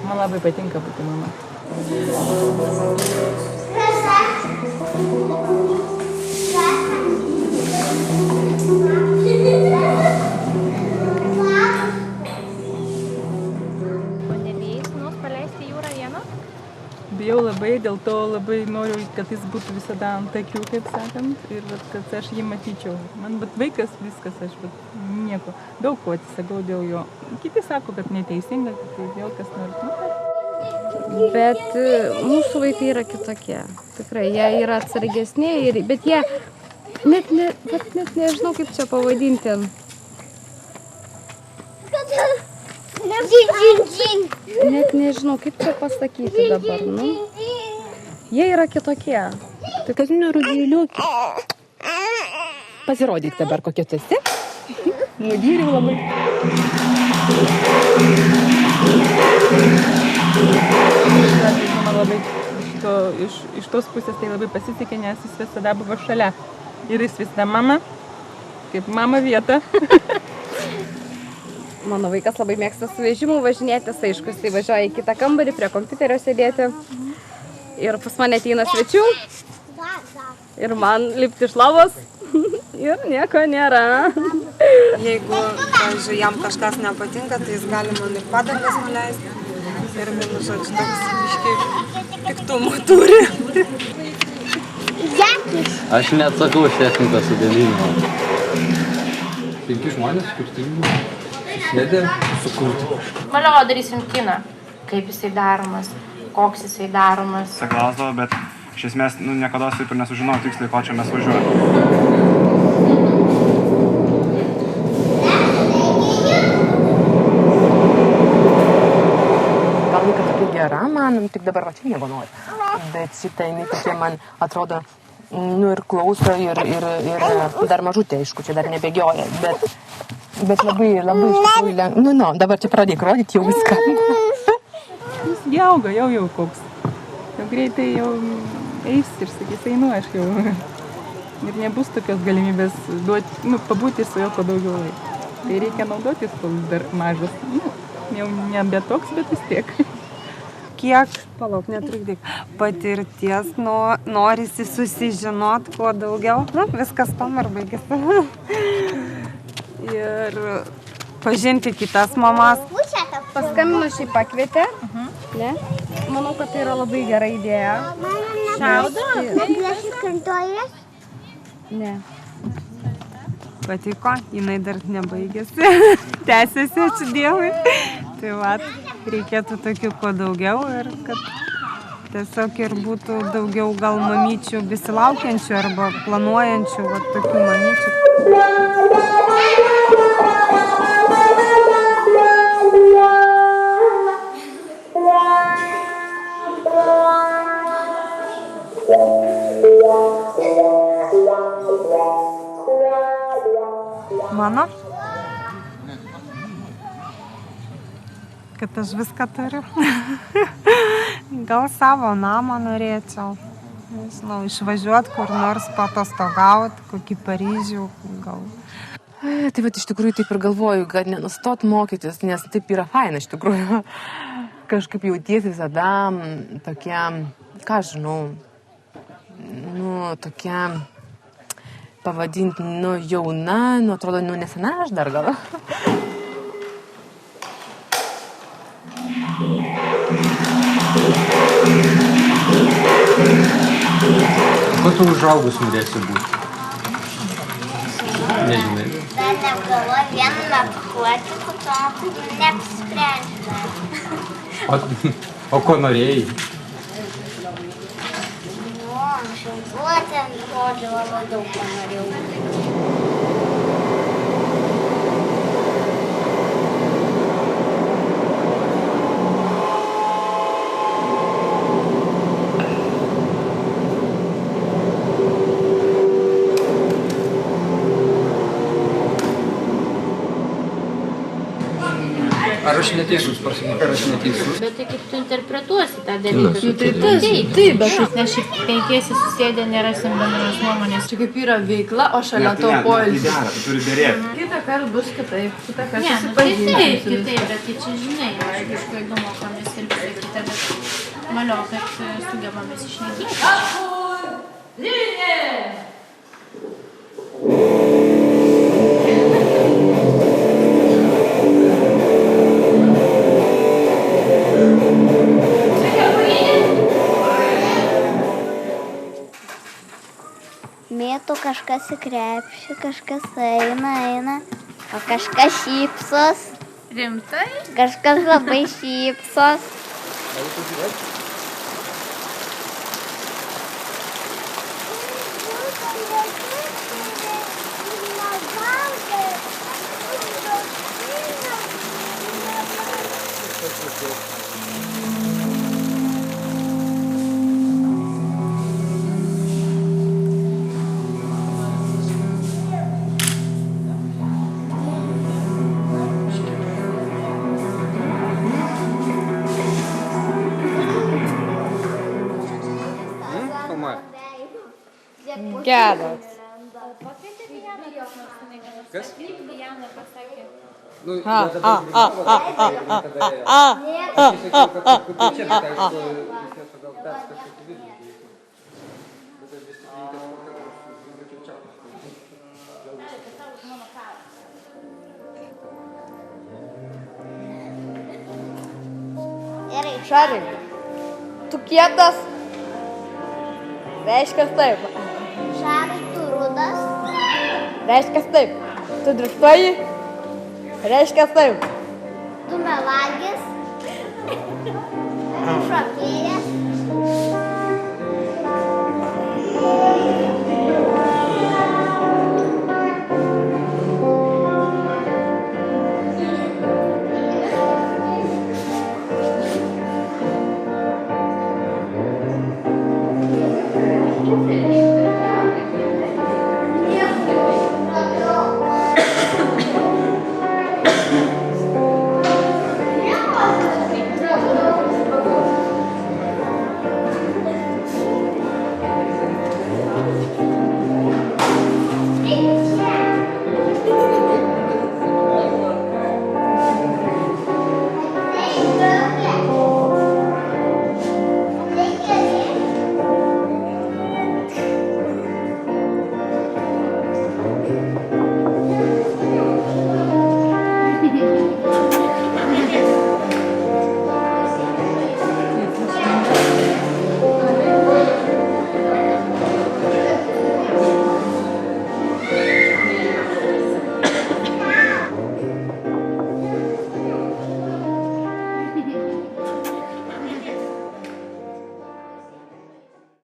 Man labai patinka būti mama. O nebijai sūnaus paleisti jūrą vieną? Bijau labai, dėl to labai noriu, kad jis būtų visada ant akių, kaip sakant, ir kad aš jį matyčiau. Man vaikas viskas, aš nieko, daug ko atsisakau dėl jo. Kiti sako, kad neteisinga, kad tai vėl kas nors. Bet mūsų vaikai yra kitokie. Tikrai, jie yra atsargesni, bet jie net nežinau, kaip čia pavadinti. Net nežinau, kaip čia pasakyti dabar. Nu. Jie yra kitokie. Tai Kazimiero Rudiliukė. Pasirodyk dabar, kokie tu esi. Nugyriau labai. Man labai iš tos pusės tai labai pasisekė, nes jis visada buvo šalia. Ir jis visada mama, kaip mama vieta. Mano vaikas labai mėgsta su vežimu važinėtis, aišku, jis važiuoja į kitą kambarį prie kompiuterio sėdėti. Ir pas mane ateina svečių. Ir man lipti iš lovos. Ir nieko nėra. Jeigu, pavyzdžiui, jam kažkas nepatinka, tai jis gali man ir padangas nuleisti. Ir, žodžiu, toks biškai piktumo turi. Aš neatsakau už technikos sudėlimą. 5 žmonės skirtingų susėdė sukurti. Malio, darysim kiną. Kaip jisai daromas, koks jisai daromas. Saklausdavo, bet iš esmės niekada taip ir nesužinau tiksliai, ko čia mes važiuojame. Gal jinai tokia gera man, tik dabar va čia nieko nori. Bet šitą jinai tokia man atrodo, ir klauso, ir dar mažutė, aišku, čia dar nebėgioja. Bet labai iš tikrųjų lengva. Dabar čia pradėk rodyti jau viską. Jis auga, jau koks. Jau greitai jau eis ir sakys, einu aš jau. Ir nebus tokios galimybės pabūti su juo po daugiau laiko. Tai reikia naudotis, kol dar mažas. Jau nebe toks, bet vis tiek. Kiek, palauk, netrukdyk, patirties norisi susižinot kuo daugiau. Viskas tam ir baigėsi. Ir pažinti kitas mamas. Paskambino šį pakvietė. Ne? Manau, kad tai yra labai gera idėja. Šaudo? Ne. Patiko, jinai dar nebaigėsi. Tęsiasi, ačiū Dievui. Tai va, reikėtų tokių kuo daugiau ir kad tiesiog ir būtų daugiau gal mamyčių besilaukiančių arba planuojančių tokių mamyčių. Mano? Kad aš viską turiu. Gal savo namą norėčiau. Nežinau, išvažiuoti kur nors patostogauti, kokį Paryžių gal. Tai va, iš tikrųjų taip ir galvoju, kad nenustot mokytis, nes taip yra faina iš tikrųjų. Kažkaip jautiesi visada tokia, ką žinau, tokia pavadinti, nu, jauna, nu, atrodo, nu, nesena aš dar gal. Ko tu užaugus norėsi būti? Nežinai. Dar negalvoju, vienu metu kuoti, po to neapsprendžiu. O ko norėjai? Nu, anksčiau buvo ten žodžiu labai daug ko norėjau. Ar aš neteisus, prasimok, ar aš neteisus? Bet tai kaip tu interpretuosi tą dalyką? Taip, bet Nes šiaip penkiesi susėdę nerasim bendros nuomonės. čia kaip yra veikla, o šalia to poilsis. Tai tu turi dėrėti. Kitą kartą bus kitaip, kitą kartą Ne, nu tai susipažinsim. taip, kitaip, bet tai čia žinai, aišku, jeigu mokomės ir visa kita, bet valio, kad sugebame išnekėti. Mėtų kažkas į krepšį, kažkas eina, o kažkas šypsos, Rimtai? kažkas labai šypsos. Geras. Kas? Gerai, Šarai, tu kietas? Reiškia taip. Šarai, tu rudas, Reiškia taip. Tu driftuoji? Reiškia taip. tu melagis,